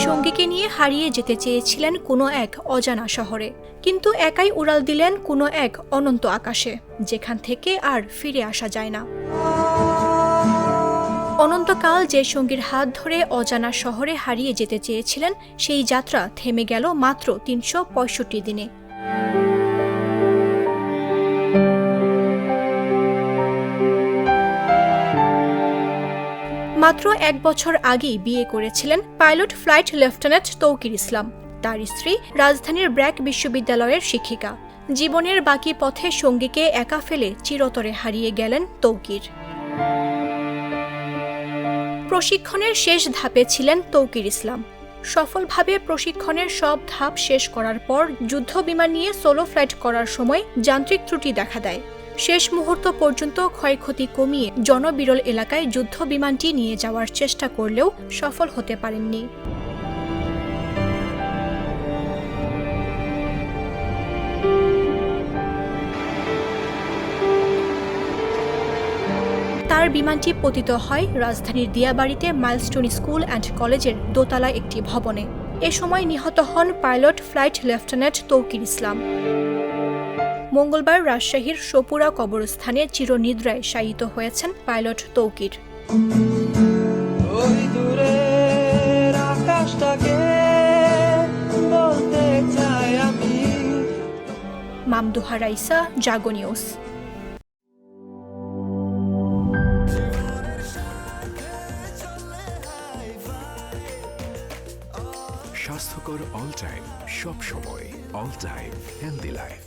সঙ্গীকে নিয়ে হারিয়ে যেতে চেয়েছিলেন কোনো এক অজানা শহরে, কিন্তু একাই উড়াল দিলেন কোনো এক অনন্ত আকাশে, যেখান থেকে আর ফিরে আসা যায় না। অনন্তকাল যে সঙ্গীর হাত ধরে অজানা শহরে হারিয়ে যেতে চেয়েছিলেন, সেই যাত্রা থেমে গেল মাত্র ৩৬৫ দিনে। মাত্র ১ বছর আগেই বিয়ে করেছিলেন পাইলট ফ্লাইট লেফটেন্যান্ট তৌকির ইসলাম। তার স্ত্রী রাজধানীর ব্র্যাক বিশ্ববিদ্যালয়ের শিক্ষিকা। জীবনের বাকি পথে সঙ্গীকে একা ফেলে চিরতরে হারিয়ে গেলেন তৌকির। প্রশিক্ষণের শেষ ধাপে ছিলেন তৌকির ইসলাম। সফলভাবে প্রশিক্ষণের সব ধাপ শেষ করার পর যুদ্ধবিমান নিয়ে সোলো ফ্লাইট করার সময় যান্ত্রিক ত্রুটি দেখা দেয়। শেষ মুহূর্ত পর্যন্ত ক্ষয়ক্ষতি কমিয়ে জনবিরল এলাকায় যুদ্ধবিমানটি নিয়ে যাওয়ার চেষ্টা করলেও সফল হতে পারেননি। তার বিমানটি পতিত হয় রাজধানীর দিয়াবাড়িতে মাইলস্টোন স্কুল অ্যান্ড কলেজের দোতলায় একটি ভবনে। এ সময় নিহত হন পাইলট ফ্লাইট লেফটেন্যান্ট তৌকির ইসলাম। মঙ্গলবার রাজশাহীর সপুরা কবরস্থানে চিরনিদ্রায় শায়িত হয়েছেন পাইলট তৌকির। মামদুহা রাইসা, জাগো নিউজ। স্বাস্থ্যকর অল টাইম, সব সময় অল টাইম হেলদি লাইফ।